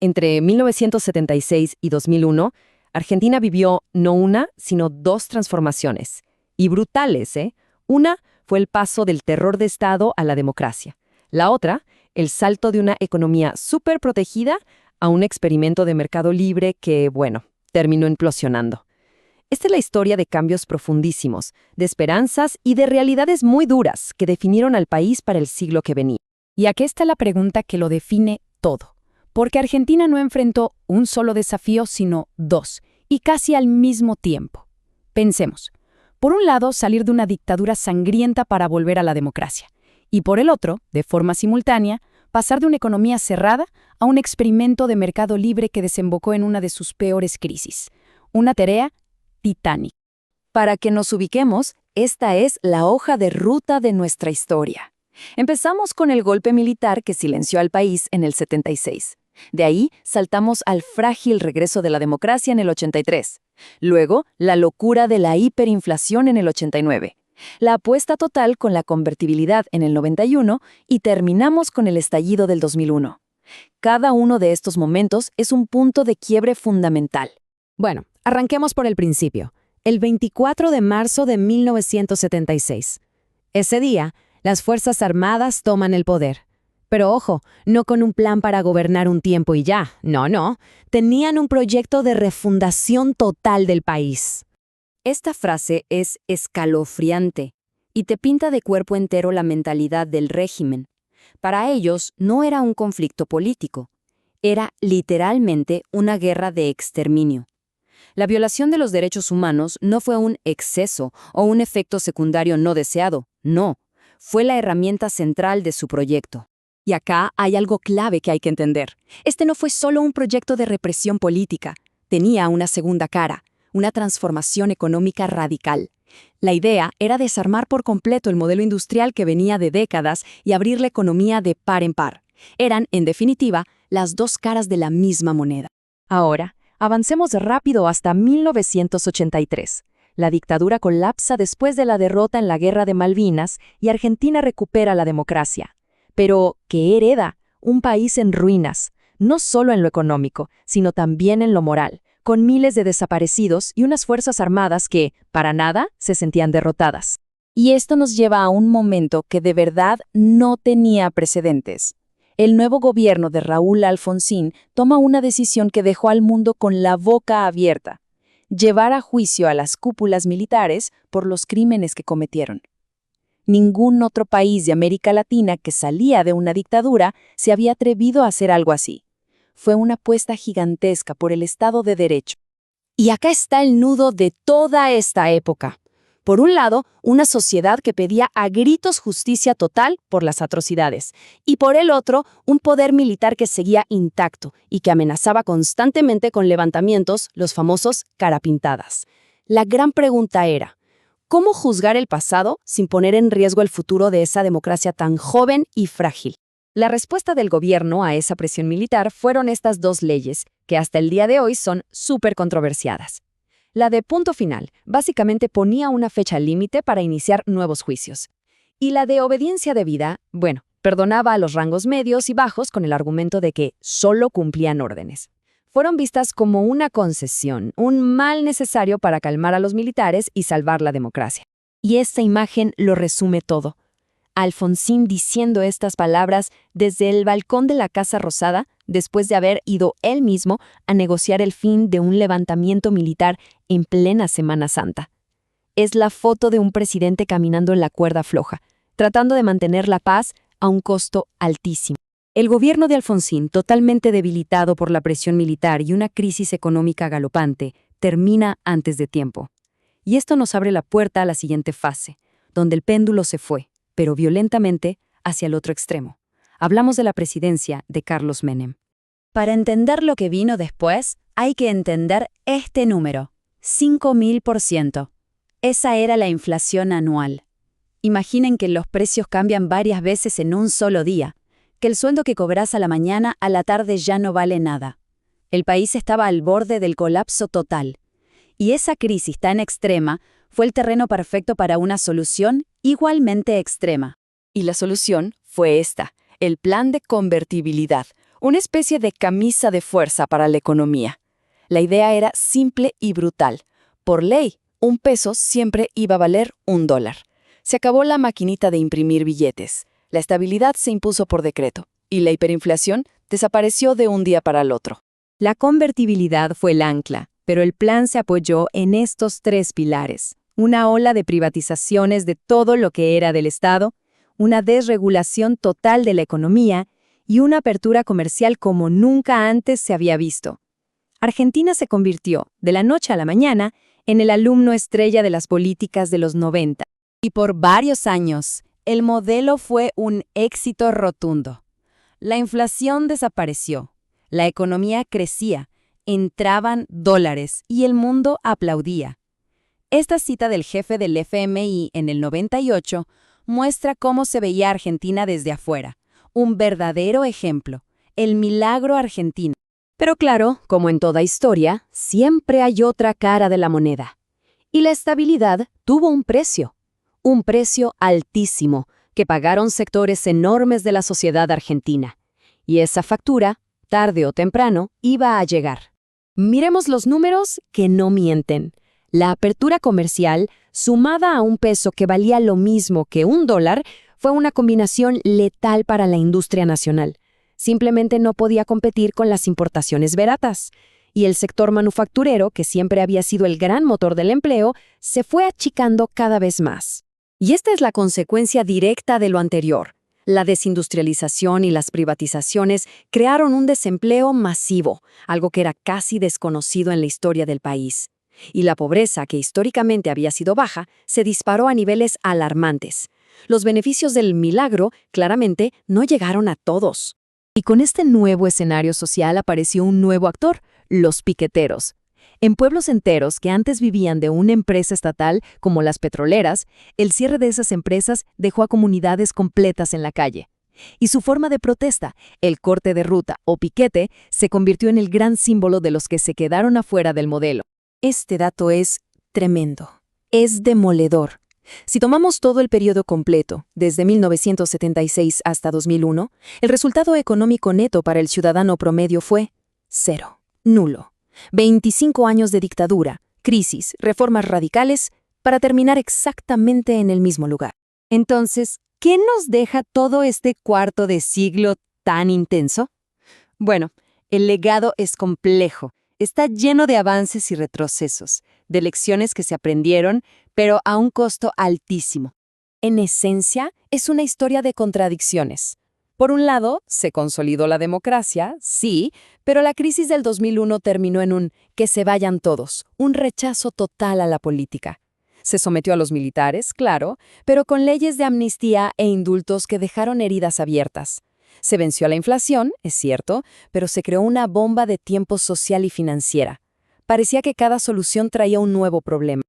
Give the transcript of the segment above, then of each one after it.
Entre 1976 y 2001, Argentina vivió no una, sino dos transformaciones. Y brutales, ¿eh? Una fue el paso del terror de Estado a la democracia. La otra, el salto de una economía súper protegida a un experimento de mercado libre que, bueno, terminó implosionando. Esta es la historia de cambios profundísimos, de esperanzas y de realidades muy duras que definieron al país para el siglo que venía. Y aquí está la pregunta que lo define todo. Porque Argentina no enfrentó un solo desafío, sino dos, y casi al mismo tiempo. Pensemos. Por un lado, salir de una dictadura sangrienta para volver a la democracia. Y por el otro, de forma simultánea, pasar de una economía cerrada a un experimento de mercado libre que desembocó en una de sus peores crisis. Una tarea titánica. Para que nos ubiquemos, esta es la hoja de ruta de nuestra historia. Empezamos con el golpe militar que silenció al país en el 76. De ahí saltamos al frágil regreso de la democracia en el 83. Luego, la locura de la hiperinflación en el 89. La apuesta total con la convertibilidad en el 91 y terminamos con el estallido del 2001. Cada uno de estos momentos es un punto de quiebre fundamental. Bueno, arranquemos por el principio. El 24 de marzo de 1976. Ese día, las Fuerzas Armadas toman el poder. Pero ojo, no con un plan para gobernar un tiempo y ya. No. Tenían un proyecto de refundación total del país. Esta frase es escalofriante y te pinta de cuerpo entero la mentalidad del régimen. Para ellos no era un conflicto político, era literalmente una guerra de exterminio. La violación de los derechos humanos no fue un exceso o un efecto secundario no deseado, no, fue la herramienta central de su proyecto. Y acá hay algo clave que hay que entender. Este no fue solo un proyecto de represión política, tenía una segunda cara, una transformación económica radical. La idea era desarmar por completo el modelo industrial que venía de décadas y abrir la economía de par en par. Eran, en definitiva, las dos caras de la misma moneda. Ahora, avancemos rápido hasta 1983. La dictadura colapsa después de la derrota en la Guerra de Malvinas y Argentina recupera la democracia. Pero, ¿qué hereda? Un país en ruinas, no solo en lo económico, sino también en lo moral, con miles de desaparecidos y unas fuerzas armadas que, para nada, se sentían derrotadas. Y esto nos lleva a un momento que de verdad no tenía precedentes. El nuevo gobierno de Raúl Alfonsín toma una decisión que dejó al mundo con la boca abierta: llevar a juicio a las cúpulas militares por los crímenes que cometieron. Ningún otro país de América Latina que salía de una dictadura se había atrevido a hacer algo así. Fue una apuesta gigantesca por el Estado de Derecho. Y acá está el nudo de toda esta época. Por un lado, una sociedad que pedía a gritos justicia total por las atrocidades, y por el otro, un poder militar que seguía intacto y que amenazaba constantemente con levantamientos, los famosos carapintadas. La gran pregunta era: ¿cómo juzgar el pasado sin poner en riesgo el futuro de esa democracia tan joven y frágil? La respuesta del gobierno a esa presión militar fueron estas dos leyes, que hasta el día de hoy son súper controversiadas. La de punto final básicamente ponía una fecha límite para iniciar nuevos juicios. Y la de obediencia debida, bueno, perdonaba a los rangos medios y bajos con el argumento de que solo cumplían órdenes. Fueron vistas como una concesión, un mal necesario para calmar a los militares y salvar la democracia. Y esta imagen lo resume todo. Alfonsín diciendo estas palabras desde el balcón de la Casa Rosada, después de haber ido él mismo a negociar el fin de un levantamiento militar en plena Semana Santa. Es la foto de un presidente caminando en la cuerda floja, tratando de mantener la paz a un costo altísimo. El gobierno de Alfonsín, totalmente debilitado por la presión militar y una crisis económica galopante, termina antes de tiempo. Y esto nos abre la puerta a la siguiente fase, donde el péndulo se fue, pero violentamente, hacia el otro extremo. Hablamos de la presidencia de Carlos Menem. Para entender lo que vino después, hay que entender este número: 5.000%. Esa era la inflación anual. Imaginen que los precios cambian varias veces en un solo día, que el sueldo que cobras a la mañana a la tarde ya no vale nada. El país estaba al borde del colapso total. Y esa crisis tan extrema fue el terreno perfecto para una solución igualmente extrema. Y la solución fue esta: el plan de convertibilidad, una especie de camisa de fuerza para la economía. La idea era simple y brutal. Por ley, un peso siempre iba a valer $1. Se acabó la maquinita de imprimir billetes. La estabilidad se impuso por decreto, y la hiperinflación desapareció de un día para el otro. La convertibilidad fue el ancla, pero el plan se apoyó en estos 3 pilares. Una ola de privatizaciones de todo lo que era del Estado, una desregulación total de la economía y una apertura comercial como nunca antes se había visto. Argentina se convirtió, de la noche a la mañana, en el alumno estrella de las políticas de los 90. Y por varios años, el modelo fue un éxito rotundo. La inflación desapareció, la economía crecía, entraban dólares y el mundo aplaudía. Esta cita del jefe del FMI en el 98 muestra cómo se veía Argentina desde afuera. Un verdadero ejemplo, el milagro argentino. Pero claro, como en toda historia, siempre hay otra cara de la moneda. Y la estabilidad tuvo un precio altísimo, que pagaron sectores enormes de la sociedad argentina. Y esa factura, tarde o temprano, iba a llegar. Miremos los números que no mienten. La apertura comercial, sumada a un peso que valía lo mismo que $1, fue una combinación letal para la industria nacional. Simplemente no podía competir con las importaciones baratas. Y el sector manufacturero, que siempre había sido el gran motor del empleo, se fue achicando cada vez más. Y esta es la consecuencia directa de lo anterior. La desindustrialización y las privatizaciones crearon un desempleo masivo, algo que era casi desconocido en la historia del país. Y la pobreza, que históricamente había sido baja, se disparó a niveles alarmantes. Los beneficios del milagro, claramente, no llegaron a todos. Y con este nuevo escenario social apareció un nuevo actor, los piqueteros. En pueblos enteros que antes vivían de una empresa estatal, como las petroleras, el cierre de esas empresas dejó a comunidades completas en la calle. Y su forma de protesta, el corte de ruta o piquete, se convirtió en el gran símbolo de los que se quedaron afuera del modelo. Este dato es tremendo. Es demoledor. Si tomamos todo el periodo completo, desde 1976 hasta 2001, el resultado económico neto para el ciudadano promedio fue 0, nulo. 25 años de dictadura, crisis, reformas radicales, para terminar exactamente en el mismo lugar. Entonces, ¿qué nos deja todo este cuarto de siglo tan intenso? Bueno, el legado es complejo. Está lleno de avances y retrocesos, de lecciones que se aprendieron, pero a un costo altísimo. En esencia, es una historia de contradicciones. Por un lado, se consolidó la democracia, sí, pero la crisis del 2001 terminó en un que se vayan todos, un rechazo total a la política. Se sometió a los militares, claro, pero con leyes de amnistía e indultos que dejaron heridas abiertas. Se venció a la inflación, es cierto, pero se creó una bomba de tiempo social y financiera. Parecía que cada solución traía un nuevo problema.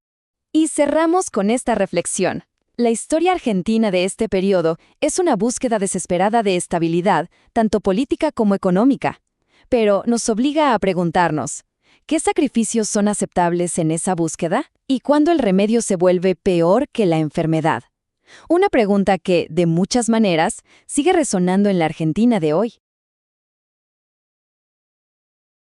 Y cerramos con esta reflexión. La historia argentina de este periodo es una búsqueda desesperada de estabilidad, tanto política como económica. Pero nos obliga a preguntarnos, ¿qué sacrificios son aceptables en esa búsqueda? ¿Y cuándo el remedio se vuelve peor que la enfermedad? Una pregunta que, de muchas maneras, sigue resonando en la Argentina de hoy.